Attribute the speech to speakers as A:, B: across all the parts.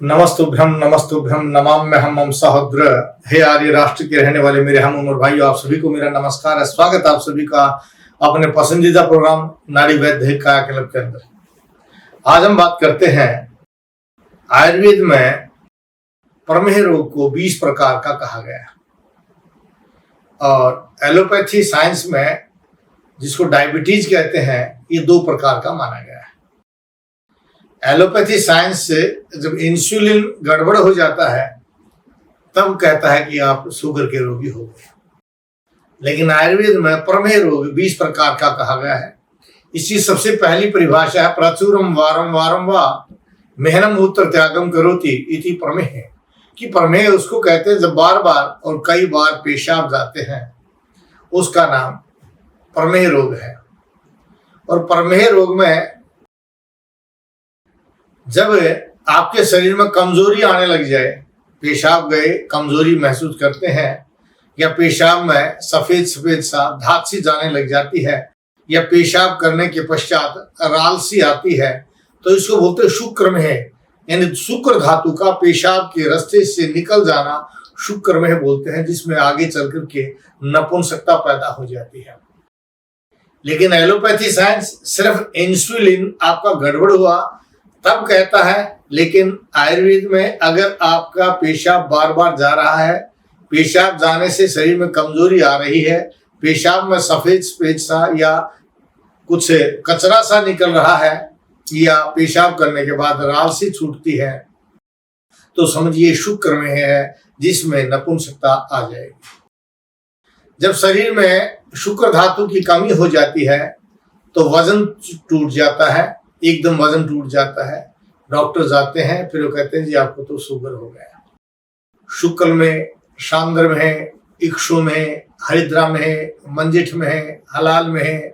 A: नमस्तुभ्यम नमस्तुभ्यम नमाम्यहं मम सहोदर। हे आर्य राष्ट्र के रहने वाले मेरे हम उम्र भाइयों, आप सभी को मेरा नमस्कार है। स्वागत आप सभी का अपने पसंदीदा प्रोग्राम नाड़ी वैद्य काया क्लब के अंदर। आज हम बात करते हैं आयुर्वेद में प्रमेह रोग को 20 प्रकार का कहा गया है, और एलोपैथी साइंस में जिसको डायबिटीज कहते हैं ये 2 प्रकार का माना गया है। एलोपैथी साइंस से जब इंसुलिन गड़बड़ हो जाता है तब कहता है कि आप शुगर के रोगी हो गए, लेकिन आयुर्वेद में प्रमेह रोग 20 प्रकार का कहा गया है। इसकी सबसे पहली परिभाषा है प्रचुरम वारम वारम वा मेहनम मूत्र त्यागम करोति इति प्रमेह। कि प्रमेह उसको कहते हैं जब बार बार और कई बार पेशाब जाते हैं, उसका नाम प्रमेह रोग है। और प्रमेह रोग में जब आपके शरीर में कमजोरी आने लग जाए, पेशाब गए कमजोरी महसूस करते हैं, या पेशाब में सफेद सफेद सा धात सी जाने लग जाती है, या पेशाब करने के पश्चात राल सी आती है, तो इसको बोलते हैं शुक्रमेह। यानी शुक्र धातु का पेशाब के रास्ते से निकल जाना शुक्रमेह बोलते हैं, जिसमें आगे चल करके नपुंसकता पैदा हो जाती है। लेकिन एलोपैथी साइंस सिर्फ इंसुलिन आपका गड़बड़ हुआ तब कहता है, लेकिन आयुर्वेद में अगर आपका पेशाब बार बार जा रहा है, पेशाब जाने से शरीर में कमजोरी आ रही है, पेशाब में सफेद सफेद सा या कुछ कचरा सा निकल रहा है, या पेशाब करने के बाद राल सी छूटती है, तो समझिए शुक्रमेह है, जिसमें नपुंसकता आ जाएगी। जब शरीर में शुक्र धातु की कमी हो जाती है तो वजन टूट जाता है, एकदम वजन टूट जाता है। डॉक्टर जाते हैं, फिर वो कहते हैं जी आपको तो शुगर हो गया। शुक्र में, शांद्र में, इक्षु में, हरिद्रा में, मंजिठ में, हलाल में,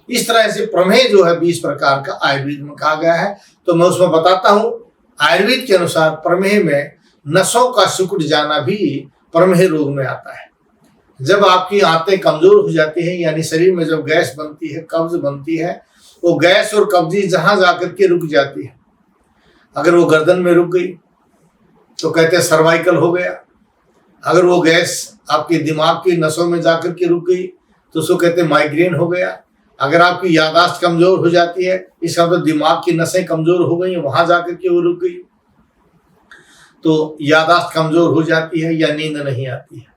A: इस तरह से प्रमेह जो है 20 प्रकार का आयुर्वेद में कहा गया है। तो मैं उसमें बताता हूं, आयुर्वेद के अनुसार प्रमेह में नसों का सिकुड़ जाना भी प्रमेह रोग में आता है। जब आपकी आंतें कमजोर हो जाती हैं, यानी शरीर में जब गैस बनती है, कब्ज बनती है, वो गैस और कब्जी जहां जाकर के रुक जाती है। अगर वो गर्दन में रुक गई तो कहते हैं सर्वाइकल हो गया। अगर वो गैस आपके दिमाग की नसों में जाकर के रुक गई तो उसको कहते हैं माइग्रेन हो गया। अगर आपकी याददाश्त कमजोर हो जाती है, इसका मतलब दिमाग की नसें कमजोर हो गई, वहां जाकर के वो रुक गई, तो याददाश्त कमजोर हो जाती है, या नींद नहीं आती है।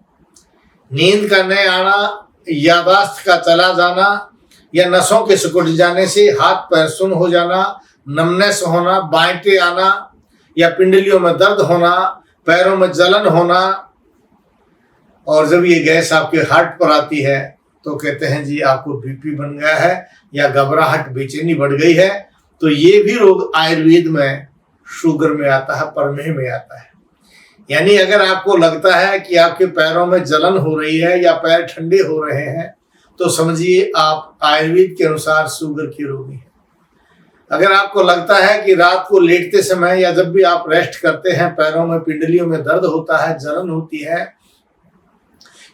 A: नींद का नहीं आना, याददाश्त का चला जाना, या नसों के सिकुड़ जाने से हाथ पैर सुन्न हो जाना, नमनेस होना, बांटे आना, या पिंडलियों में दर्द होना, पैरों में जलन होना, और जब ये गैस आपके हार्ट पर आती है तो कहते हैं जी आपको बीपी बन गया है, या घबराहट बेचैनी बढ़ गई है। तो ये भी रोग आयुर्वेद में शुगर में आता है, प्रमेह में आता है। यानी अगर आपको लगता है कि आपके पैरों में जलन हो रही है या पैर ठंडे हो रहे हैं, तो समझिए आप आयुर्वेद के अनुसार शुगर के रोगी हैं। अगर आपको लगता है कि रात को लेटते समय या जब भी आप रेस्ट करते हैं पैरों में पिंडलियों में दर्द होता है, जलन होती है,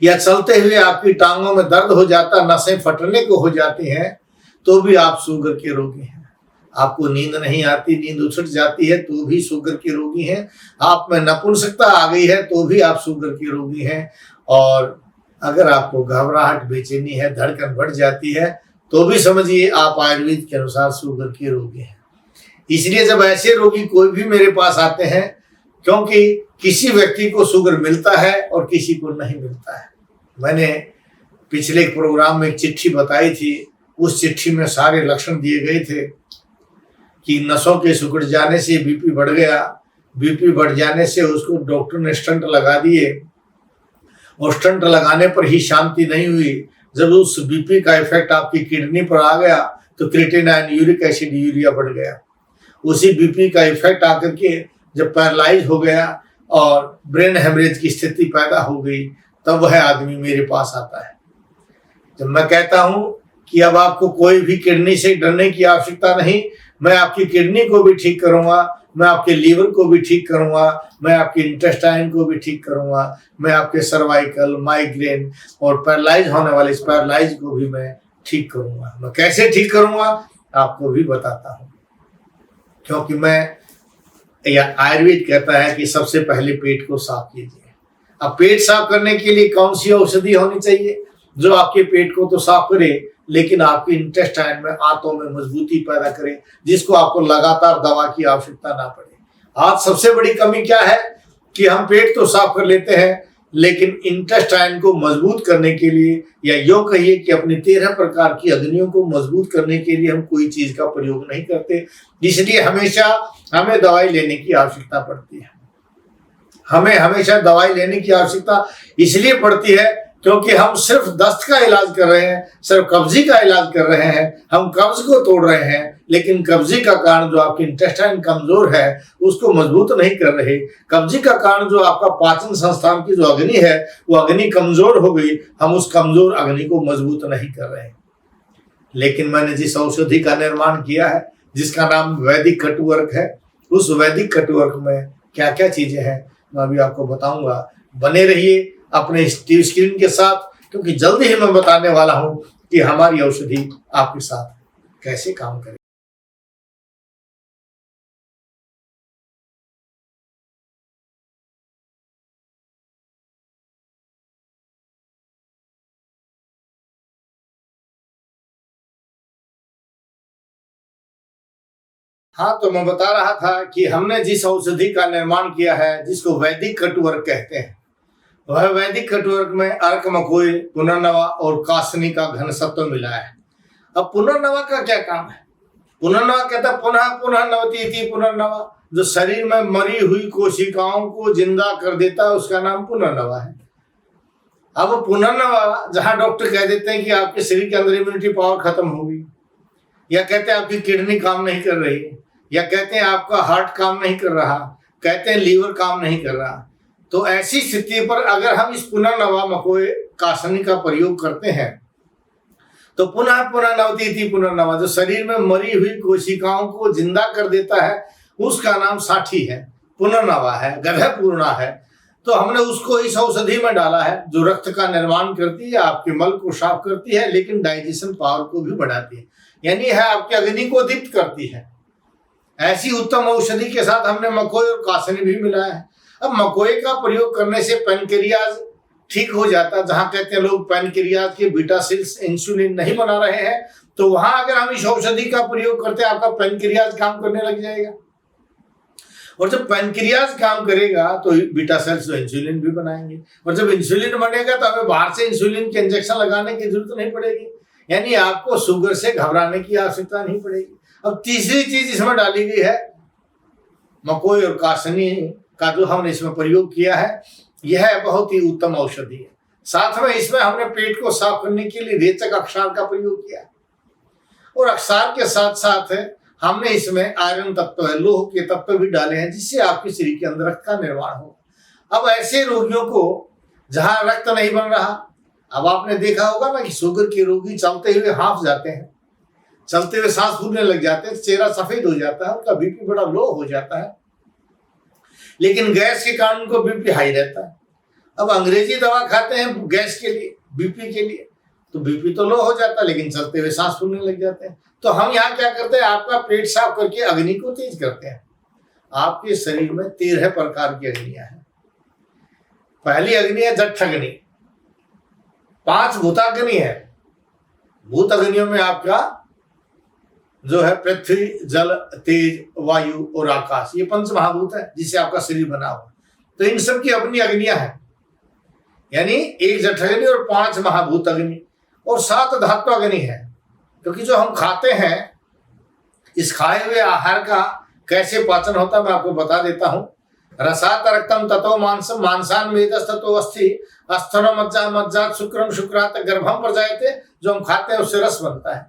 A: या चलते हुए आपकी टांगों में दर्द हो जाता, नसें फटने को हो जाती हैं, तो भी आप शुगर के रोगी हैं। आपको नींद नहीं आती, नींद उछट जाती है, तो भी शुगर के रोगी हैं। आप में नपुंसकता आ गई है तो भी आप शुगर के रोगी हैं। और अगर आपको घबराहट बेचैनी है, धड़कन बढ़ जाती है, तो भी समझिए आप आयुर्वेद के अनुसार शुगर के रोगी हैं। इसलिए जब ऐसे रोगी कोई भी मेरे पास आते हैं, क्योंकि किसी व्यक्ति को शुगर मिलता है और किसी को नहीं मिलता है। मैंने पिछले प्रोग्राम में एक चिट्ठी बताई थी, उस चिट्ठी में सारे लक्षण दिए गए थे कि नसों के सिकुड़ जाने से बीपी बढ़ गया, बीपी बढ़ जाने से उसको डॉक्टर ने स्टंट लगा दिए, और स्टंट लगाने पर ही शांति नहीं हुई। जब उस बीपी का इफेक्ट आपकी किडनी पर आ गया तो क्रिएटिनिन, यूरिक एसिड, यूरिया बढ़ गया। उसी बीपी का इफेक्ट आकर के जब पैरालाइज हो गया और ब्रेन हेमरेज की स्थिति पैदा हो गई, तब वह आदमी मेरे पास आता है। जब मैं कहता हूं कि अब आपको कोई भी किडनी से डरने की आवश्यकता नहीं, मैं आपकी किडनी को भी ठीक करूंगा, मैं आपके लीवर को भी ठीक करूंगा, मैं आपके इंटेस्टाइन को भी ठीक करूंगा, मैं आपके सर्वाइकल, माइग्रेन और पैरालाइज होने वाले इस पैरालाइज को भी मैं ठीक करूंगा। मैं कैसे ठीक करूंगा आपको भी बताता हूं। क्योंकि मैं या आयुर्वेद कहता है कि सबसे पहले पेट को साफ कीजिए। अब पेट साफ करने के लिए कौन सी औषधि होनी चाहिए जो आपके पेट को तो साफ करे, लेकिन आपके इंटेस्टाइन में, आंतों में मजबूती पैदा करे, जिसको आपको लगातार दवा की आवश्यकता ना पड़े। आज सबसे बड़ी कमी क्या है कि हम पेट तो साफ कर लेते हैं, लेकिन इंटेस्टाइन को मजबूत करने के लिए, या यूं कहिए कि अपनी 13 प्रकार की अग्नियों को मजबूत करने के लिए हम कोई चीज का प्रयोग नहीं करते। इसलिए हमेशा हमें दवाई लेने की आवश्यकता पड़ती है। हमें हमेशा दवाई लेने की आवश्यकता इसलिए पड़ती है क्योंकि हम सिर्फ दस्त का इलाज कर रहे हैं, सिर्फ कब्जी का इलाज कर रहे हैं, हम कब्ज को तोड़ रहे हैं, लेकिन कब्जी का कारण जो आपकी इंटेस्टाइन कमजोर है उसको मजबूत नहीं कर रहे। कब्जी का कारण जो आपका पाचन संस्थान की जो अग्नि है वो अग्नि कमजोर हो गई, हम उस कमजोर अग्नि को मजबूत नहीं कर रहे। लेकिन मैंने जिस औषधि का निर्माण किया है जिसका नाम वैदिक कटुवर्क है, उस वैदिक कटुवर्क में क्या क्या चीजें हैं मैं अभी आपको बताऊंगा। बने रहिए अपने टीवी स्क्रीन के साथ, क्योंकि जल्दी ही मैं बताने वाला हूं कि हमारी औषधि आपके साथ कैसे काम करे। हाँ, तो मैं बता रहा था कि हमने जिस औषधि का निर्माण किया है जिसको वैदिक कटुवर्क कहते हैं, वह वैदिक कटुवर्क में अर्क मकोए, पुनर्नवा और कासनी का घन सत्व मिला है। अब पुनर्नवा का क्या काम है? पुनर्नवा कहता है पुनः पुनः नवती थी पुनर्नवा, जो शरीर में मरी हुई कोशिकाओं को जिंदा कर देता है उसका नाम पुनर्नवा है। अब पुनर्नवा जहां डॉक्टर कह देते हैं कि आपके शरीर के अंदर इम्यूनिटी पावर खत्म हो गई, या कहते हैं आपकी किडनी काम नहीं कर रही, या कहते हैं आपका हार्ट काम नहीं कर रहा, कहते हैं लीवर काम नहीं कर रहा, तो ऐसी स्थिति पर अगर हम इस पुनर्नवा मकोए कासनी का प्रयोग करते हैं तो पुनः पुनः नवती थी पुनर्नवा, जो शरीर में मरी हुई कोशिकाओं को जिंदा कर देता है उसका नाम साठी है, पुनर्नवा है, गढ़ पूर्णा है। तो हमने उसको इस औषधि में डाला है जो रक्त का निर्माण करती है, आपके मल को साफ करती है, लेकिन डाइजेशन पावर को भी बढ़ाती है, यानी है आपकी अग्नि को दीप्त करती है। ऐसी उत्तम औषधि के साथ हमने मकोए और कासनी भी मिलाया है। अब मकोए का प्रयोग करने से पैनक्रियाज ठीक हो जाता है। जहां कहते हैं लोग पैनक्रियाज के बीटा सेल्स इंसुलिन नहीं बना रहे हैं, तो वहां अगर हम इस औषधि का प्रयोग करते हैं आपका पैनक्रियाज काम करने लग जाएगा, और जब पैनक्रियाज काम करेगा तो बीटा सेल्स तो इंसुलिन भी बनाएंगे, और जब इंसुलिन बनेगा तो हमें बाहर से इंसुलिन के इंजेक्शन लगाने की जरूरत नहीं पड़ेगी, यानी आपको शुगर से घबराने की आवश्यकता नहीं पड़ेगी। अब तीसरी चीज इसमें डाली गई है मकोए और कासनी का जो हमने इसमें प्रयोग किया है, यह बहुत ही उत्तम औषधि है। साथ में इसमें हमने पेट को साफ करने के लिए रेचक अक्षार का प्रयोग किया, और अक्षार के साथ साथ हमने इसमें आयरन तत्व है, लोह के तत्व भी डाले हैं, जिससे आपके शरीर के अंदर रक्त का निर्माण हो। अब ऐसे रोगियों को जहां रक्त नहीं बन रहा, अब आपने देखा होगा ना कि शुगर के रोगी चलते हुए हांफ जाते हैं, चलते हुए सांस फूलने लग जाते हैं, चेहरा सफेद हो जाता है, उनका बीपी बड़ा लो हो जाता है, लेकिन गैस के कारण उनको बीपी हाई रहता है। अब अंग्रेजी दवा खाते हैं गैस के लिए, बीपी के लिए, तो बीपी तो लो हो जाता है, लेकिन चलते हुए सांस फूलने लग जाते हैं। तो हम यहाँ क्या करते हैं, आपका पेट साफ करके अग्नि को तेज करते हैं। आपके शरीर में 13 प्रकार की अग्नियां हैं। पहली अग्नि है जठ अग्नि, 5 भूताग्नि है। भूत अग्नियों में आपका जो है पृथ्वी, जल, तेज, वायु और आकाश, ये 5 महाभूत है जिससे आपका शरीर बना हुआ। तो इन सब की अपनी अग्नियां हैं, यानी 1 जठ अग्नि और 5 महाभूत अग्नि और 7 धातु अग्नि है। क्योंकि जो हम खाते हैं, इस खाए हुए आहार का कैसे पाचन होता है मैं आपको बता देता हूं। रसात रक्तम ततो मांसम मांसान मेदस ततो अस्थि अस्थनो मज्जा मज्जात शुक्रम शुक्रात गर्भम प्रजायते। जो हम खाते हैं उससे रस बनता है,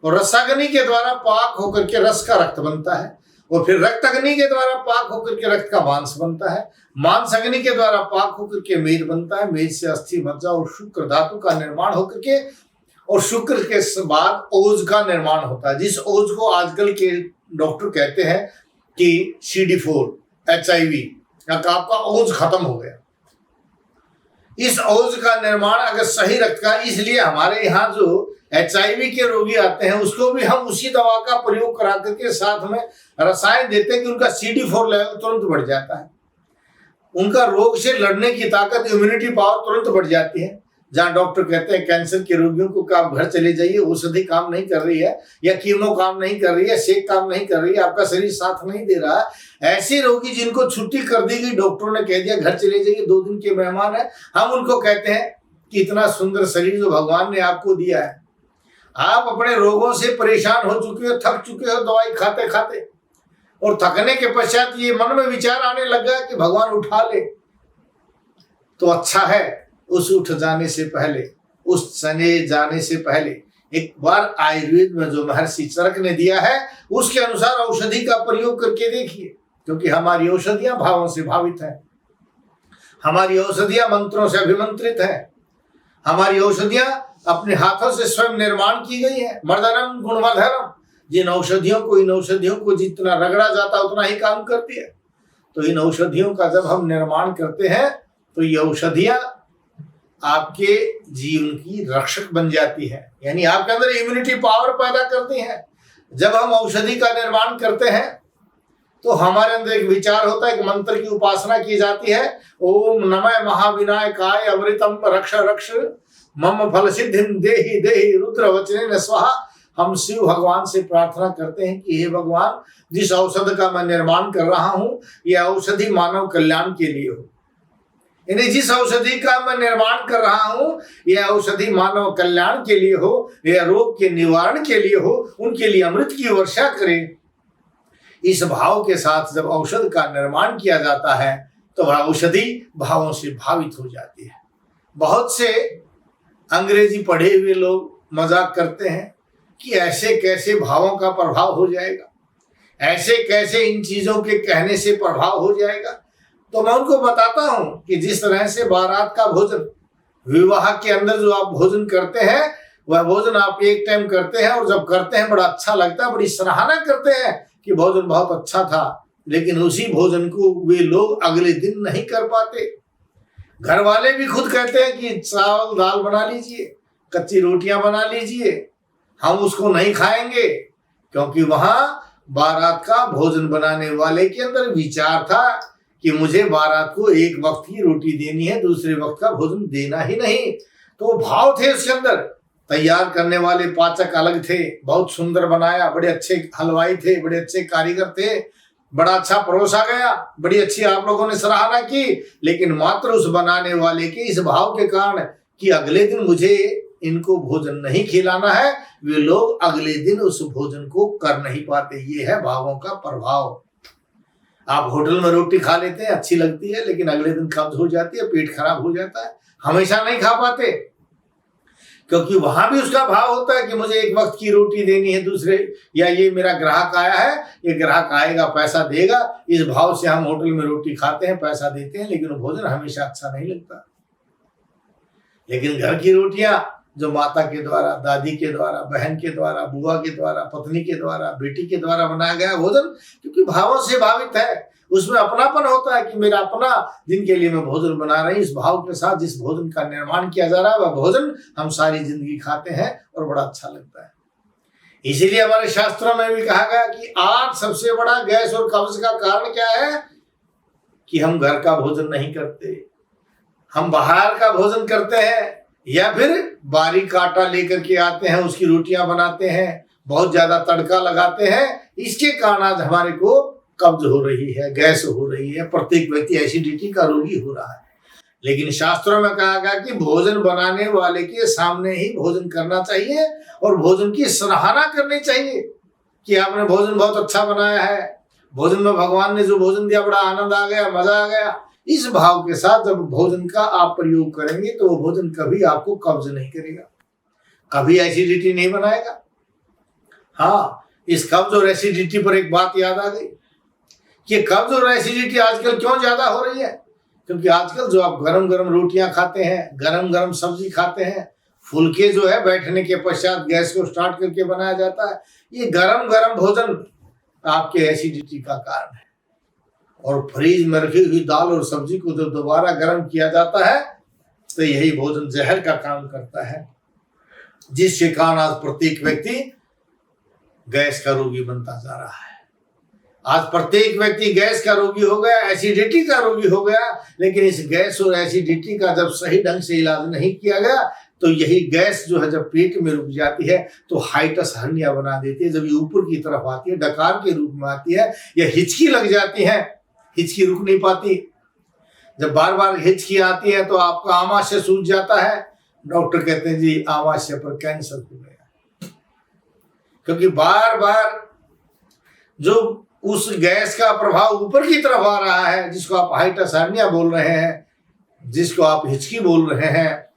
A: और रसाग्नि के द्वारा पाक होकर के रस का रक्त बनता है, और फिर रक्त अग्नि के द्वारा पाक होकर के रक्त का मांस बनता है, मांस अग्नि के द्वारा पाक होकर के मेद बनता है, मेद से अस्थि मज्जा और शुक्र धातु का निर्माण होकर के, और शुक्र के बाद ओज का निर्माण होता है, जिस ओज को आजकल के डॉक्टर कहते हैं कि CD4 HIV का आपका ओज खत्म हो गया। इस ओज का निर्माण अगर सही रक्त का, इसलिए हमारे यहाँ जो HIV के रोगी आते हैं, उसको भी हम उसी दवा का प्रयोग करा करके साथ में रसायन देते हैं कि उनका CD4 लेवल तुरंत बढ़ जाता है, उनका रोग से लड़ने की ताकत, इम्यूनिटी पावर तुरंत बढ़ जाती है। जहां डॉक्टर कहते हैं कैंसर के रोगियों को आप घर चले जाइए, औषधि काम नहीं कर रही है, या कीमो काम नहीं कर रही है, सेक काम नहीं कर रही है, आपका शरीर साथ नहीं दे रहा है, ऐसे रोगी जिनको छुट्टी कर दी गई, डॉक्टरों ने कह दिया घर चले जाइए, 2 दिन के मेहमान है, हम उनको कहते हैं कि इतना सुंदर शरीर जो भगवान ने आपको दिया है, आप अपने रोगों से परेशान हो चुके हो, थक चुके हो दवाई खाते खाते, और थकने के पश्चात ये मन में विचार आने लगा कि भगवान उठा ले तो अच्छा है। उस उठ जाने से पहले, उस चले जाने से पहले एक बार आयुर्वेद में जो महर्षि चरक ने दिया है उसके अनुसार औषधि का प्रयोग करके देखिए, क्योंकि हमारी औषधियां भावों से भावित हैं, हमारी औषधियां मंत्रों से अभिमंत्रित हैं, हमारी औषधियां अपने हाथों से स्वयं निर्माण की गई है। मर्दनम गुणवधरम, जिन औषधियों को, इन औषधियों को जितना रगड़ा जाता उतना ही काम करती है। तो इन औषधियों का जब हम निर्माण करते हैं तो ये औषधियां आपके जीवन की रक्षक बन जाती है, यानी आपके अंदर इम्यूनिटी पावर पैदा करती है। जब हम औषधि का निर्माण करते हैं तो हमारे अंदर एक विचार होता है, एक मंत्र की उपासना की जाती है, ओम नमः महाविनायकाय अमृतम रक्ष रक्ष मम फल सिद्धिम देहि देहि रुद्र वचने स्वाहा। हम शिव भगवान से प्रार्थना करते हैं कि हे भगवान, जिस औषधि का मैं निर्माण कर रहा हूं यह औषधि मानव कल्याण के लिए हो, यानी जिस औषधि का मैं निर्माण कर रहा हूं यह औषधि मानव कल्याण के लिए हो, यह रोग के निवारण के लिए हो, उनके लिए अमृत की वर्षा करे। इस भाव के साथ जब औषध का निर्माण किया जाता है तो वह औषधि भावों से भावित हो जाती है। बहुत से अंग्रेजी पढ़े हुए लोग मजाक करते हैं कि ऐसे कैसे भावों का प्रभाव हो जाएगा, ऐसे कैसे इन चीजों के कहने से प्रभाव हो जाएगा। तो मैं उनको बताता हूं कि जिस तरह से बारात का भोजन, विवाह के अंदर जो आप भोजन करते हैं वह भोजन आप एक टाइम करते हैं, और जब करते हैं बड़ा अच्छा लगता है, बड़ी सराहना करते हैं कि भोजन बहुत अच्छा था, लेकिन उसी भोजन को वे लोग अगले दिन नहीं कर पाते। घर वाले भी खुद कहते हैं कि चावल दाल बना लीजिए, कच्ची रोटियां बना लीजिए, हम उसको नहीं खाएंगे, क्योंकि वहां बारात का भोजन बनाने वाले के अंदर विचार था कि मुझे बारात को एक वक्त की रोटी देनी है, दूसरे वक्त का भोजन देना ही नहीं। तो भाव थे उसके अंदर। तैयार करने वाले पाचक अलग थे, बहुत सुंदर बनाया, बड़े अच्छे हलवाई थे, बड़े अच्छे कारीगर थे, बड़ा अच्छा परोसा गया, बड़ी अच्छी आप लोगों ने सराहना की, लेकिन मात्र उस बनाने वाले के इस भाव के कारण कि अगले दिन मुझे इनको भोजन नहीं खिलाना है, वे लोग अगले दिन उस भोजन को कर नहीं पाते। ये है भावों का प्रभाव। आप होटल में रोटी खा लेते हैं, अच्छी लगती है, लेकिन अगले दिन कब्ज हो जाती है, पेट खराब हो जाता है, हमेशा नहीं खा पाते, क्योंकि वहां भी उसका भाव होता है कि मुझे एक वक्त की रोटी देनी है दूसरे, या ये मेरा ग्राहक आया है, ये ग्राहक आएगा पैसा देगा, इस भाव से हम होटल में रोटी खाते हैं, पैसा देते हैं, लेकिन भोजन हमेशा अच्छा नहीं लगता। लेकिन घर की रोटियां जो माता के द्वारा, दादी के द्वारा, बहन के द्वारा, बुआ के द्वारा, पत्नी के द्वारा, बेटी के द्वारा बनाया गया भोजन, क्योंकि भावों से भावित है, उसमें अपनापन होता है कि मेरा अपना जिनके लिए मैं भोजन बना रही, इस भाव के साथ जिस भोजन का निर्माण किया जा रहा है वह भोजन हम सारी जिंदगी खाते हैं और बड़ा अच्छा लगता है। इसीलिए हमारे शास्त्रों में भी कहा गया कि आज सबसे बड़ा गैस और कब्ज का कारण क्या है कि हम घर का भोजन नहीं करते, हम बाहर का भोजन करते हैं, या फिर बारीक आटा लेकर के आते हैं, उसकी रोटियां बनाते हैं, बहुत ज्यादा तड़का लगाते हैं। इसके कारण आज हमारे को कब्ज हो रही है, गैस हो रही है, प्रत्येक व्यक्ति एसिडिटी का रोगी हो रहा है। लेकिन शास्त्रों में कहा गया कि भोजन बनाने वाले के सामने ही भोजन करना चाहिए और भोजन की सराहना करनी चाहिए कि आपने भोजन बहुत अच्छा बनाया है, भोजन में भगवान ने जो भोजन दिया बड़ा आनंद आ गया, मजा आ गया। इस भाव के साथ जब भोजन का आप प्रयोग करेंगे तो वो भोजन कभी आपको कब्ज नहीं करेगा, कभी एसिडिटी नहीं बनाएगा। हाँ, इस कब्ज और एसिडिटी पर एक बात याद आ गई कि कब्ज और एसिडिटी आजकल क्यों ज्यादा हो रही है, क्योंकि आजकल जो आप गरम गरम रोटियां खाते हैं, गरम गरम सब्जी खाते हैं, फुलके जो है बैठने के पश्चात गैस को स्टार्ट करके बनाया जाता है, ये गरम गरम भोजन आपके एसिडिटी का कारण है। और फ्रीज में रखी हुई दाल और सब्जी को जब दोबारा गर्म किया जाता है तो यही भोजन जहर का काम करता है। जिसके कारण आज प्रत्येक व्यक्ति गैस का रोगी बनता जा रहा है। आज प्रत्येक व्यक्ति गैस का रोगी हो गया, एसिडिटी का रोगी हो गया। लेकिन इस गैस और एसिडिटी का जब सही ढंग से इलाज नहीं किया गया तो यही गैस जो है जब पेट में रुक जाती है तो हाइटस हर्निया बना देती है। जब ये ऊपर की तरफ आती है, डकार के रूप में आती है, या हिचकी लग जाती है, हिचकी रुक नहीं पाती। जब बार बार हिचकी आती है तो आपका आमाशय सूज जाता है। डॉक्टर कहते हैं जी आमाशय पर कैंसर हो गया, क्योंकि बार बार जो उस गैस का प्रभाव ऊपर की तरफ आ रहा है, जिसको आप हाइटस हर्निया बोल रहे हैं, जिसको आप हिचकी बोल रहे हैं,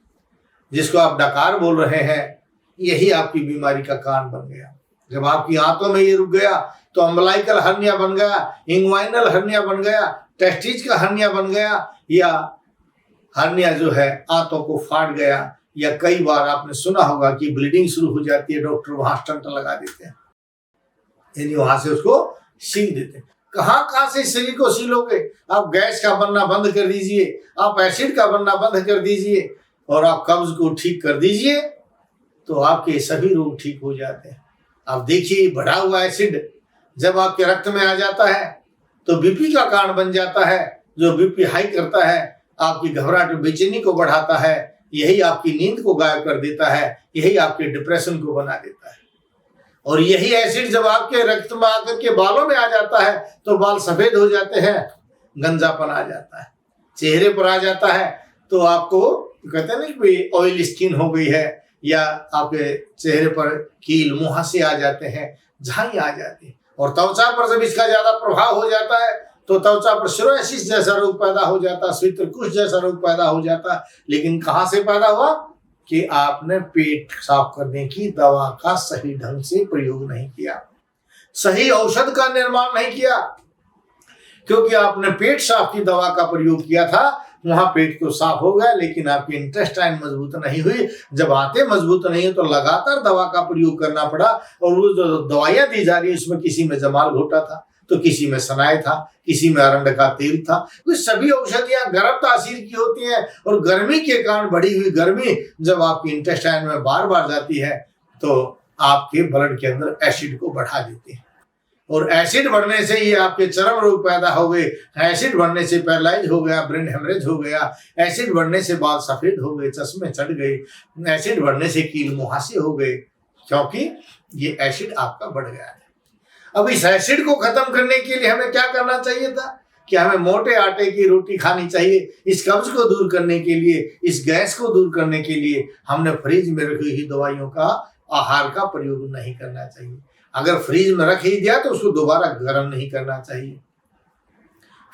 A: जिसको आप डकार बोल रहे हैं, यही आपकी बीमारी का कारण बन गया। जब आपकी आंतों में ये रुक गया तो अम्बलाइकल हर्निया बन गया, इंग्वाइनल हर्निया बन गया, टेस्टिज का हर्निया बन गया, या हर्निया जो है आंतों को फाड़ गया, या कई बार आपने सुना होगा कि ब्लीडिंग शुरू हो जाती है, डॉक्टर वहां स्टंट लगा देते हैं, यानी वहां से उसको सील देते हैं। कहां से शरीर को सीलोगे? आप गैस का बनना बंद कर दीजिए, आप एसिड का बनना बंद कर दीजिए, और आप कब्ज को ठीक कर दीजिए तो आपके सभी रोग ठीक हो जाते हैं। आप देखिए, बढ़ा हुआ एसिड जब आपके रक्त में आ जाता है तो बीपी का कारण बन जाता है। जो बीपी हाई करता है, आपकी घबराहट बेचैनी को बढ़ाता है, यही आपकी नींद को गायब कर देता है, यही आपके डिप्रेशन को बना देता है। और यही एसिड जब आपके रक्त में आकर के बालों में आ जाता है तो बाल सफेद हो जाते हैं, गंजापन आ जाता है, चेहरे पर आ जाता है तो आपको कहते हैं ना कि ऑयल स्किन हो गई है, या आपके चेहरे पर कील मुहासे आ जाते हैं, झाई आ जाती है। और त्वचा पर जब इसका ज्यादा प्रभाव हो जाता है तो त्वचा पर सोरायसिस जैसा रोग पैदा हो जाता है, स्वित्रकुश जैसा रोग पैदा हो जाता है। लेकिन कहां से पैदा हुआ? कि आपने पेट साफ करने की दवा का सही ढंग से प्रयोग नहीं किया, सही औषध का निर्माण नहीं किया। क्योंकि आपने पेट साफ की दवा का प्रयोग किया था, वहां पेट तो साफ हो गया, लेकिन आपकी इंटेस्टाइन मजबूत नहीं हुई। जब आंतें मजबूत नहीं है तो लगातार दवा का प्रयोग करना पड़ा। और वो जो दवाइयां दी जा रही है उसमें किसी में जमाल घोटा था, तो किसी में सनाई था, किसी में अरंड का तेल था। तो सभी औषधियां गर्म तासीर की होती हैं, और गर्मी के कारण बढ़ी हुई गर्मी जब आपकी इंटेस्टाइन में बार बार जाती है तो आपके ब्लड के अंदर एसिड को बढ़ा देती है। और एसिड बढ़ने से ये आपके चर्म रोग पैदा हो गए, एसिड बढ़ने से पैरालाइज हो गया, ब्रेन हेमरेज हो गया, एसिड बढ़ने से बाल सफेद हो गए, चश्मे चढ़ गए, एसिड बढ़ने से कील मुहासे हो गए, क्योंकि ये एसिड आपका बढ़ गया है। अब इस एसिड को खत्म करने के लिए हमें क्या करना चाहिए था? कि हमें मोटे आटे की रोटी खानी चाहिए। इस कब्ज को दूर करने के लिए, इस गैस को दूर करने के लिए हमने फ्रिज में रखी हुई दवाइयों का, आहार का प्रयोग नहीं करना चाहिए। अगर फ्रिज में रख ही दिया तो उसको दोबारा गर्म नहीं करना चाहिए,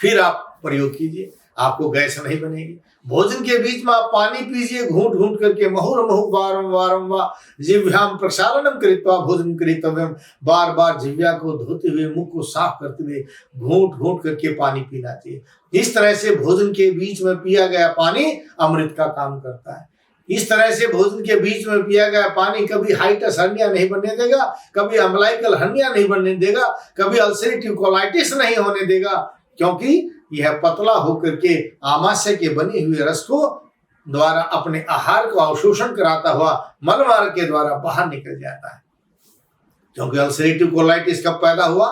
A: फिर आप प्रयोग कीजिए, आपको गैस नहीं बनेगी। भोजन के बीच में आप पानी पीजिए, घूंट घूंट करके, मुहुर्मुहुः वारं वारं वा जिह्वां प्रक्षालनं कृत्वा भोजन करितव्यम्। बार बार जिह्वा को धोते हुए, मुख को साफ करते हुए घूंट घूंट करके पानी पीना चाहिए। इस तरह से भोजन के बीच में पिया गया पानी अमृत का काम करता है। इस तरह से भोजन के बीच में पिया गया पानी कभी हाइटस हर्निया नहीं बनने देगा, कभी अम्बलाइकल हर्निया नहीं बनने देगा, कभी अल्सरेटिव कोलाइटिस नहीं होने देगा, क्योंकि यह पतला होकर के आमाशय के बने हुए रस को द्वारा अपने आहार को अवशोषण कराता हुआ मल मार्ग के द्वारा बाहर निकल जाता है। क्योंकि अल्सरेटिव कोलाइटिस कब पैदा हुआ?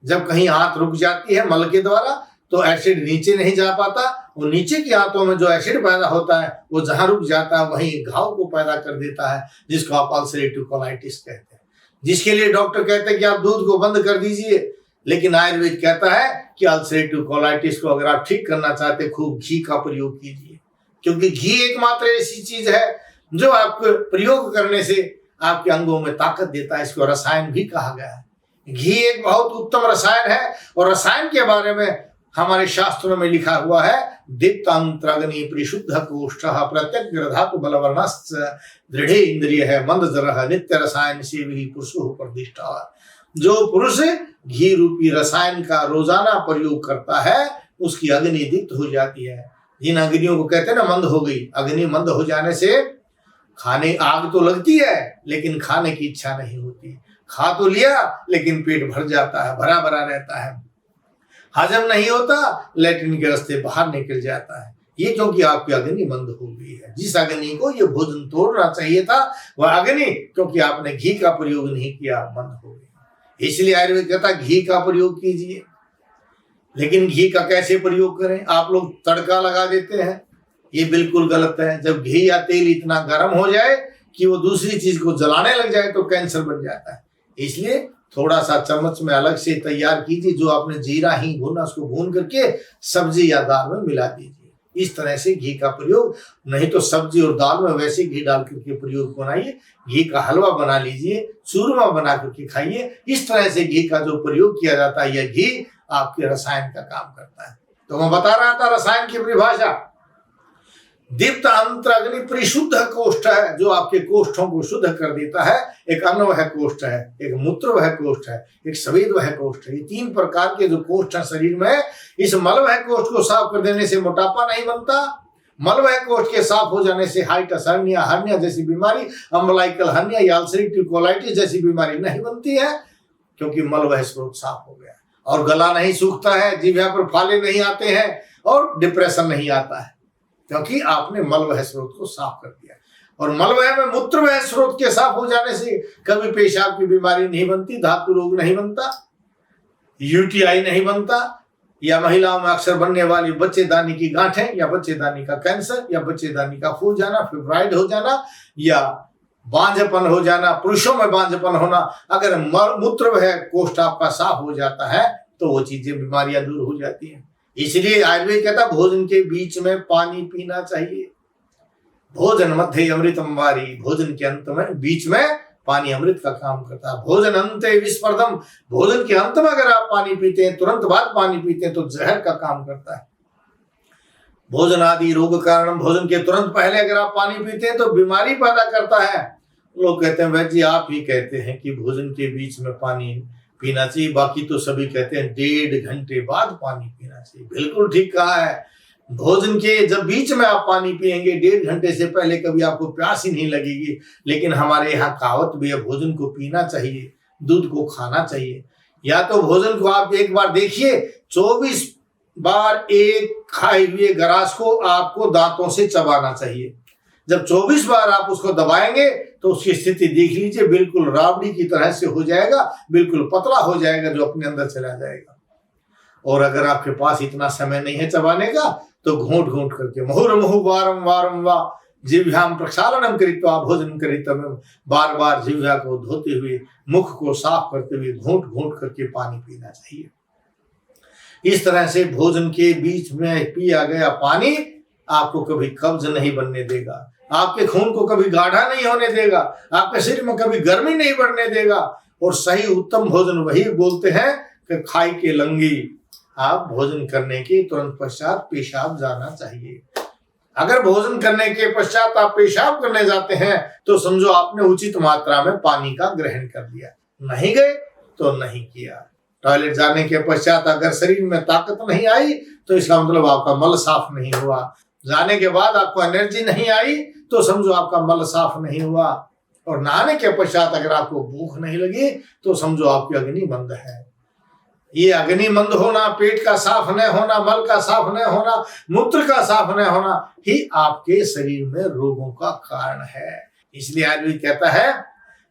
A: जब कहीं आंत रुक जाती है मल के द्वारा तो एसिड नीचे नहीं जा पाता, और नीचे की आंतों में जो एसिड पैदा होता है वो जहां रुक जाता है वहीं घाव को पैदा कर देता है, जिसको आप अल्सरेटिव कोलाइटिस कहते हैं। जिसके लिए डॉक्टर कहते हैं कि आप दूध को बंद कर दीजिए, लेकिन आयुर्वेद कहता है कि अल्सरेटिव कोलाइटिस को अगर आप ठीक करना चाहते खूब घी का प्रयोग कीजिए, क्योंकि घी एकमात्र ऐसी चीज है जो आपको प्रयोग करने से आपके अंगों में ताकत देता है। इसको रसायन भी कहा गया है। घी एक बहुत उत्तम रसायन है, और रसायन के बारे में हमारे शास्त्रों में लिखा हुआ है, दीप्तांतराग्नि परिशुद्ध कोष्ठः प्रत्यग्र धातु बलवर्णश्च दृढ़े इंद्रिय है मंद जरह नित्य रसायन सेवी पुरुषो प्रतिष्ठा। जो पुरुष घी रूपी रसायन का रोजाना प्रयोग करता है उसकी अग्नि दीप्त हो जाती है। जिन अग्नियों को कहते हैं ना मंद हो गई, अग्नि मंद हो जाने से खाने आग तो लगती है लेकिन खाने की इच्छा नहीं होती। खा तो लिया लेकिन पेट भर जाता है, भरा भरा रहता है, हजम नहीं होता, लैट्रिन के रास्ते बाहर निकल जाता है। ये क्योंकि आपकी अग्नि मंद हो गई है। जिस अग्नि को ये भोजन तोड़ना चाहिए था, वह अग्नि क्योंकि आपने घी का प्रयोग नहीं किया, मंद हो गई। इसलिए आयुर्वेद कहता है घी का प्रयोग कीजिए। लेकिन घी का कैसे प्रयोग करें? आप लोग तड़का लगा देते हैं, ये बिल्कुल गलत है। जब घी या तेल इतना गर्म हो जाए कि वो दूसरी चीज को जलाने लग जाए तो कैंसर बन जाता है। इसलिए थोड़ा सा चम्मच में अलग से तैयार कीजिए, जो आपने जीरा ही भूना उसको भून करके सब्जी या दाल में मिला दीजिए। इस तरह से घी का प्रयोग, नहीं तो सब्जी और दाल में वैसे घी डाल करके प्रयोग बनाइए। घी का हलवा बना लीजिए, चूरमा बना करके खाइए। इस तरह से घी का जो प्रयोग किया जाता है, यह घी आपके रसायन का काम करता है। तो मैं बता रहा था रसायन की परिभाषा, दीप्त अंतर अग्नि परिशुद्ध कोष्ठ है, जो आपके कोष्ठों को शुद्ध कर देता है। एक अन्नवह कोष्ठ है, एक मूत्रवह कोष्ठ है, एक स्वेदवह कोष्ठ है। ये 3 प्रकार के जो कोष्ठ है शरीर में, इस मलवह कोष्ठ को साफ कर देने से मोटापा नहीं बनता। मलवह कोष्ठ के साफ हो जाने से हाइटिस हर्निया जैसी बीमारी, अम्बलाइकल हर्निया या अल्सरेटिव कोलाइटिस जैसी बीमारी नहीं बनती है, क्योंकि मलवह स्रोत साफ हो गया। और गला नहीं सूखता है, जिह्वा पर फाले नहीं आते हैं, और डिप्रेशन नहीं आता है, क्योंकि आपने मलवह स्रोत को साफ कर दिया। और मलवह में मूत्रवह स्रोत के साफ हो जाने से कभी पेशाब की बीमारी नहीं बनती, धातु रोग नहीं बनता, यूटीआई नहीं बनता, या महिलाओं में अक्सर बनने वाली बच्चेदानी की गांठें, या बच्चेदानी का कैंसर, या बच्चेदानी का फूल जाना, फिब्राइड हो जाना, या बांझपन हो जाना, पुरुषों में बांझपन होना। अगर मूत्रवह कोष्ठ आपका साफ हो जाता है तो वो चीजें, बीमारियां दूर हो जाती हैं। इसलिए आयुर्वेद कहता है भोजन के बीच में पानी पीना चाहिए। भोजन मध्य अमृतम वारी, भोजन के अंत में, बीच में पानी अमृत का काम करता है। भोजन अंते विस्पर्धम, भोजन के अंत में अगर आप पानी पीते हैं, तुरंत बाद पानी पीते हैं, तो जहर का काम करता है। भोजन आदि रोग कारण, भोजन के तुरंत पहले अगर आप पानी पीते हैं तो बीमारी पैदा करता है। लोग कहते हैं वैद्य जी आप ही कहते हैं कि भोजन के बीच में पानी पीना चाहिए, बाकी तो सभी कहते हैं 1.5 घंटे बाद पानी पीना चाहिए। बिल्कुल ठीक कहा है। भोजन के जब बीच में आप पानी पिएंगे, 1.5 घंटे से पहले कभी आपको प्यास ही नहीं लगेगी। लेकिन हमारे यहाँ कहावत भी है, भोजन को पीना चाहिए, दूध को खाना चाहिए। या तो भोजन को आप एक बार देखिए, 24 बार एक खाए हुए ग्रास को आपको दांतों से चबाना चाहिए। जब 24 बार आप उसको दबाएंगे तो उसकी स्थिति देख लीजिए, बिल्कुल राबड़ी की तरह से हो जाएगा, बिल्कुल पतला हो जाएगा, जो अपने अंदर चला जाएगा। और अगर आपके पास इतना समय नहीं है चबाने का, तो घूंट घूंट करके मुहुर्मुहु वारम वारम वा जिह्वाम प्रक्षालनम कृत्वा भोजन करितव्यम, बार बार जिह्वा को धोते हुए, मुख को साफ करते हुए घूंट घूंट करके पानी पीना चाहिए। इस तरह से भोजन के बीच में पिया गया पानी आपको कभी कब्ज नहीं बनने देगा, आपके खून को कभी गाढ़ा नहीं होने देगा, आपके शरीर में कभी गर्मी नहीं बढ़ने देगा। और सही उत्तम भोजन वही बोलते हैं कि खाई के लंगी, आप भोजन करने के तुरंत पश्चात पेशाब जाना चाहिए। अगर भोजन करने के पश्चात आप पेशाब करने जाते हैं तो समझो आपने उचित मात्रा में पानी का ग्रहण कर लिया, नहीं गए तो नहीं किया। टॉयलेट जाने के पश्चात अगर शरीर में ताकत नहीं आई तो इसका मतलब आपका मल साफ नहीं हुआ। जाने के बाद आपको एनर्जी नहीं आई तो समझो आपका मल साफ नहीं हुआ। और नहाने के पश्चात अगर आपको भूख नहीं लगी तो समझो आपकी अग्नि मंद है। ये अग्नि मंद होना, पेट का साफ न होना, मल का साफ न होना, मूत्र का साफ न होना ही आपके शरीर में रोगों का कारण है। इसलिए आयुर्वेद कहता है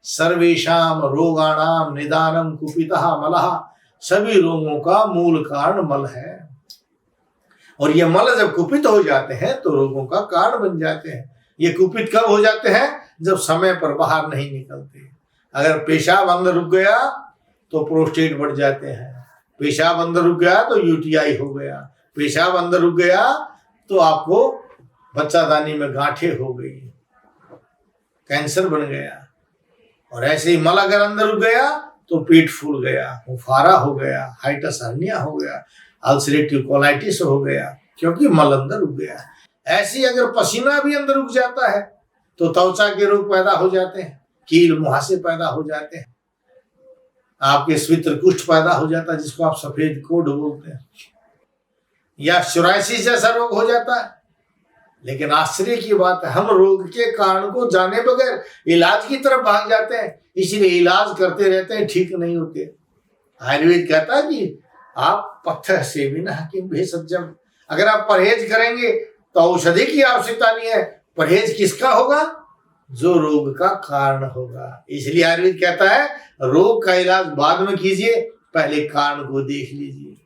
A: सर्वेषाम रोगाणाम निदानम कुपितः मलः, सभी रोगों का मूल कारण मल है। और ये मल जब कुपित हो जाते हैं तो रोगों का कारण बन जाते हैं। ये कुपित कब हो जाते हैं? जब समय पर बाहर नहीं निकलते। अगर पेशाब अंदर रुक गया तो प्रोस्टेट बढ़ जाते हैं, पेशाब अंदर रुक गया तो यूटीआई हो गया, पेशाब अंदर रुक गया तो आपको बच्चादानी में गांठें हो गई, कैंसर बन गया। और ऐसे ही मल अगर अंदर रुक गया तो पेट फूल गया, मुफारा हो गया, हाइटिस हर्निया हो गया, अल्सरेटिव कोलाइटिस हो गया, क्योंकि मल अंदर रुक गया। ऐसी अगर पसीना भी अंदर रुक जाता है तो त्वचा के रोग पैदा हो जाते हैं, कील मुहासे पैदा हो जाते हैं, आपके स्वित्र कुष्ठ पैदा हो जाता है जिसको आप सफेद कोढ़ बोलते हैं, या सोराइसिस जैसा रोग हो जाता है। लेकिन आश्चर्य की बात है हम रोग के कारण को जाने बगैर इलाज की तरफ भाग जाते हैं, इसलिए इलाज करते रहते हैं, ठीक नहीं होते। आयुर्वेद कहता है कि आप पत्थर सेविनः किम भेषजम, अगर आप परहेज करेंगे तो औषधि की आवश्यकता नहीं है। परहेज किसका होगा? जो रोग का कारण होगा। इसलिए आयुर्वेद कहता है रोग का इलाज बाद में कीजिए, पहले कारण को देख लीजिए।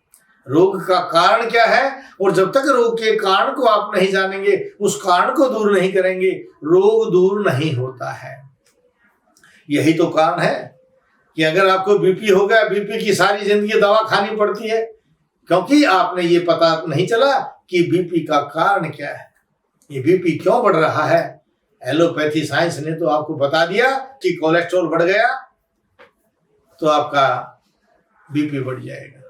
A: रोग का कारण क्या है, और जब तक रोग के कारण को आप नहीं जानेंगे, उस कारण को दूर नहीं करेंगे, रोग दूर नहीं होता है। यही तो कारण है कि अगर आपको बीपी हो गया, बीपी की सारी जिंदगी दवा खानी पड़ती है, क्योंकि आपने ये पता नहीं चला कि बीपी का कारण क्या है, ये बीपी क्यों बढ़ रहा है। एलोपैथी साइंस ने तो आपको बता दिया कि कोलेस्ट्रॉल बढ़ गया तो आपका बीपी बढ़ जाएगा,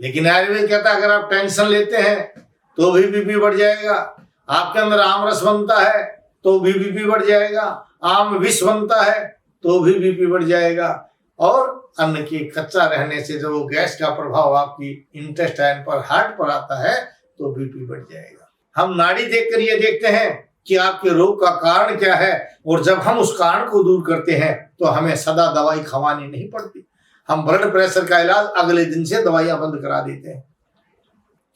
A: लेकिन आयुर्वेद कहता है अगर आप टेंशन लेते हैं तो भी बीपी बढ़ जाएगा। आपके अंदर आम रस बनता है तो भी बीपी बढ़ जाएगा, आम विष बनता है तो भी बीपी बढ़ जाएगा, और अन्न के कच्चा रहने से जब वो गैस का प्रभाव आपकी इंटेस्टाइन पर, हार्ट पर आता है तो बीपी बढ़ जाएगा। हम नाड़ी देखकर ये देखते हैं कि आपके रोग का कारण क्या है, और जब हम उस कारण को दूर करते हैं तो हमें सदा दवाई खवानी नहीं पड़ती। हम ब्लड प्रेशर का इलाज अगले दिन से दवाइयां बंद करा देते हैं,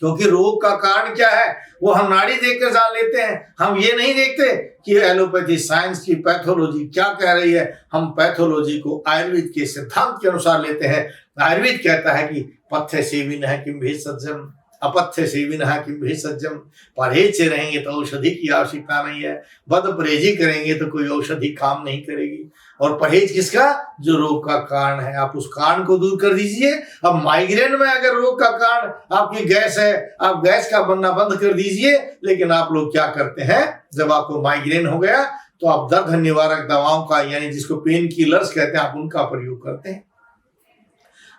A: क्योंकि रोग का कारण क्या है वो हम नाड़ी देखकर जान लेते हैं। हम ये नहीं देखते कि एलोपैथी साइंस की पैथोलॉजी क्या कह रही है, हम पैथोलॉजी को आयुर्वेद के सिद्धांत के अनुसार लेते हैं। आयुर्वेद कहता है कि पथ्य सेविनः किम भेषजम, अपथ्य सेविनः किम भेषजम। परहेज से रहेंगे तो औषधि की आवश्यकता नहीं है, बद परहेजी करेंगे तो कोई औषधि काम नहीं करेगी। और परहेज किसका? जो रोग का कारण है, आप उस कारण को दूर कर दीजिए। अब माइग्रेन में अगर रोग का कारण आपकी गैस है, आप गैस का बनना बंद कर दीजिए। लेकिन आप लोग क्या करते हैं, जब आपको माइग्रेन हो गया तो आप दर्द निवारक दवाओं का, यानी जिसको पेन किलर्स कहते हैं, आप उनका प्रयोग करते हैं।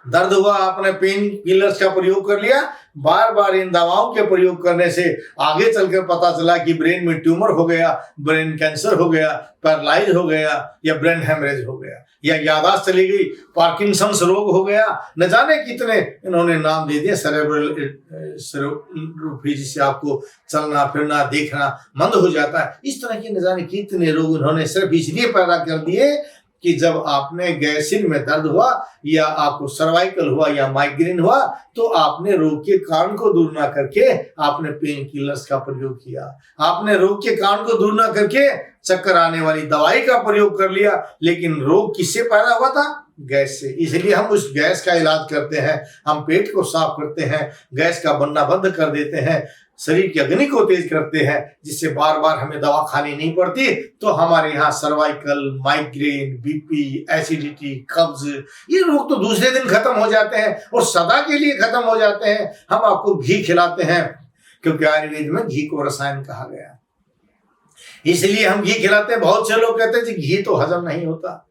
A: दर्द हुआ, आपने पेन किलर्स का प्रयोग कर लिया, बार बार इन दवाओं के प्रयोग करने से आगे चलकर पता चला कि ब्रेन में ट्यूमर हो गया, ब्रेन कैंसर हो गया, पैरालाइज हो गया, या ब्रेन हेमरेज हो गया, या याददाश्त चली गई, पार्किंसंस रोग हो गया, न जाने कितने इन्होंने नाम दे दिए। सेरेब्रल जिससे आपको चलना फिरना देखना मंद हो जाता है। इस तरह के न जाने कितने रोग उन्होंने सिर्फ इसलिए पैदा कर दिए कि जब आपने गैसिन में दर्द हुआ, या आपको सर्वाइकल हुआ, या माइग्रेन हुआ, तो आपने रोग के कारण को दूर ना करके आपने पेन किलर्स का प्रयोग किया। आपने रोग के कारण को दूर ना करके चक्कर आने वाली दवाई का प्रयोग कर लिया। लेकिन रोग किससे पैदा हुआ था? गैस से। इसलिए हम उस गैस का इलाज करते हैं, हम पेट को साफ करते हैं, गैस का बनना बंद कर देते हैं, शरीर की अग्नि को तेज करते हैं, जिससे बार बार हमें दवा खानी नहीं पड़ती। तो हमारे यहाँ सर्वाइकल, माइग्रेन, बीपी, एसिडिटी, कब्ज, ये रोग तो दूसरे दिन खत्म हो जाते हैं और सदा के लिए खत्म हो जाते हैं। हम आपको घी खिलाते हैं, क्योंकि आयुर्वेद में घी को रसायन कहा गया, इसलिए हम घी खिलाते हैं। बहुत से लोग कहते हैं जी घी तो हजम नहीं होता।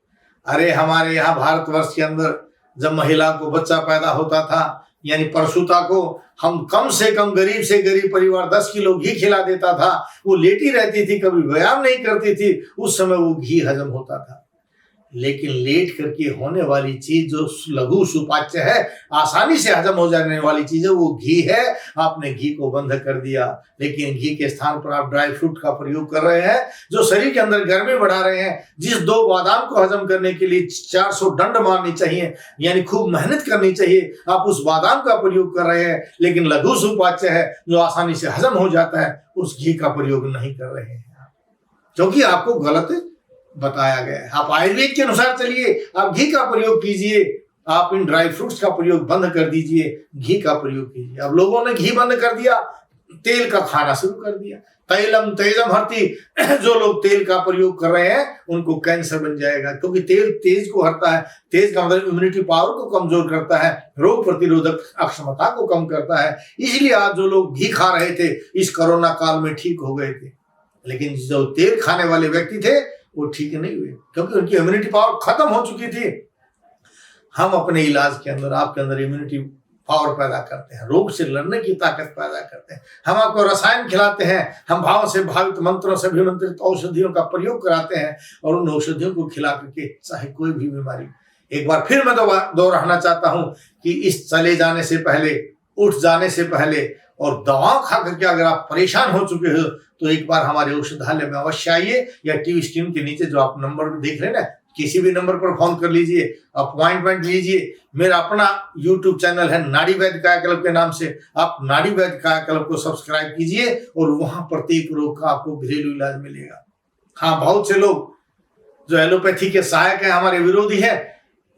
A: अरे हमारे यहाँ भारतवर्ष के अंदर जब महिला को बच्चा पैदा होता था, यानी प्रसूता को, हम कम से कम गरीब से गरीब परिवार 10 किलो घी खिला देता था। वो लेटी रहती थी, कभी व्यायाम नहीं करती थी, उस समय वो घी हजम होता था। लेकिन लेट करके होने वाली चीज जो लघु सुपाच्य है, आसानी से हजम हो जाने वाली चीज है, वो घी है। आपने घी को बंद कर दिया, लेकिन घी के स्थान पर आप ड्राई फ्रूट का प्रयोग कर रहे हैं, जो शरीर के अंदर गर्मी बढ़ा रहे हैं। जिस 2 बादाम को हजम करने के लिए 400 डंड मारनी चाहिए, यानी खूब मेहनत करनी चाहिए, आप उस बादाम का प्रयोग कर रहे हैं। लेकिन लघु सुपाच्य है जो आसानी से हजम हो जाता है, उस घी का प्रयोग नहीं कर रहे हैं, क्योंकि आपको गलत बताया गया है। आप आयुर्वेद के अनुसार चलिए, आप घी का प्रयोग कीजिए, आप इन ड्राई फ्रूट्स का प्रयोग बंद कर दीजिए, घी का प्रयोग कीजिए। अब लोगों ने घी बंद कर दिया, तेल का खाना शुरू कर दिया। तैलम तेजम हरति, जो लोग तेल का प्रयोग कर रहे हैं उनको कैंसर बन जाएगा, क्योंकि तेल तेज को हरता है। तेज का मतलब इम्यूनिटी पावर को कमजोर करता है, रोग प्रतिरोधक अक्षमता को कम करता है। इसलिए आज जो लोग घी खा रहे थे इस कोरोना काल में ठीक हो गए थे, लेकिन जो तेल खाने वाले व्यक्ति थे वो ठीक नहीं हुए, क्योंकि उनकी इम्यूनिटी पावर खत्म हो चुकी थी। हम अपने इलाज के अंदर आपके अंदर इम्यूनिटी पावर पैदा करते हैं, रोग से लड़ने की ताकत पैदा करते हैं। हम आपको रसायन खिलाते हैं, हम भाव से भावित मंत्रों से अभिमंत्रित औषधियों का प्रयोग कराते हैं, और उन औषधियों को खिला करके चाहे कोई भी बीमारी, एक बार फिर मैं दोहराना चाहता हूं कि इस चले जाने से पहले, उठ जाने से पहले, और दवा खा करके अगर आप परेशान हो चुके हो तो एक बार हमारे औषधालय में अवश्य आइए, या टीवी स्क्रीन के नीचे जो आप नंबर देख रहे हैं ना, किसी भी नंबर पर फोन कर लीजिए, अपॉइंटमेंट लीजिए। मेरा अपना यूट्यूब चैनल है नाड़ी वैद्य कायाकल्प के नाम से, आप नाड़ी वैद्य कायाकल्प को सब्सक्राइब कीजिए और वहां प्रत्येक रोग का आपको घरेलू इलाज मिलेगा। हाँ, बहुत से लोग जो एलोपैथी के सहायक है, हमारे विरोधी है,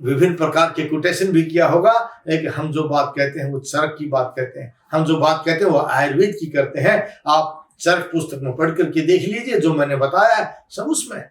A: विभिन्न प्रकार के कोटेशन भी किया होगा, लेकिन हम जो बात कहते हैं वो चरक की बात कहते हैं, हम जो बात कहते हैं वो आयुर्वेद की करते हैं। आप चरक पुस्तक में पढ़ करके देख लीजिए, जो मैंने बताया है सब उसमें।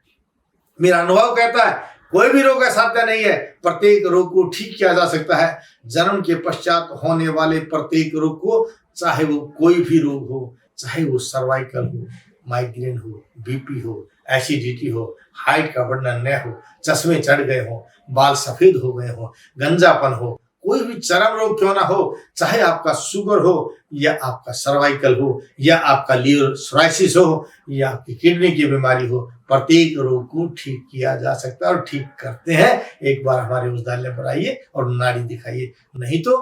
A: मेरा अनुभव कहता है कोई भी रोग असाध्य नहीं है, प्रत्येक रोग को ठीक किया जा सकता है। जन्म के पश्चात होने वाले प्रत्येक रोग को, चाहे वो कोई भी रोग हो, चाहे वो सर्वाइकल हो, माइग्रेन हो, बीपी हो, एसिडिटी हो, हाइट का बढ़ना न हो, चश्मे चढ़ गए हो, बाल सफेद हो गए हो, गंजापन हो, कोई भी चरम रोग क्यों ना हो, चाहे आपका शुगर हो या आपका सर्वाइकल हो या आपका लीवर सोराइसिस हो या आपकी किडनी की बीमारी हो, प्रत्येक रोग को ठीक किया जा सकता है और ठीक करते हैं। एक बार हमारे औषधालय पर आइए और नाड़ी दिखाइए, नहीं तो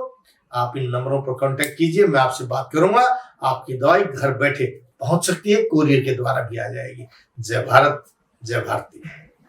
A: आप इन नंबरों पर कांटेक्ट कीजिए, मैं आपसे बात करूंगा। आपकी दवाई घर बैठे पहुंच सकती है, कोरियर के द्वारा भी आ जाएगी। जय भारत, जय भारती।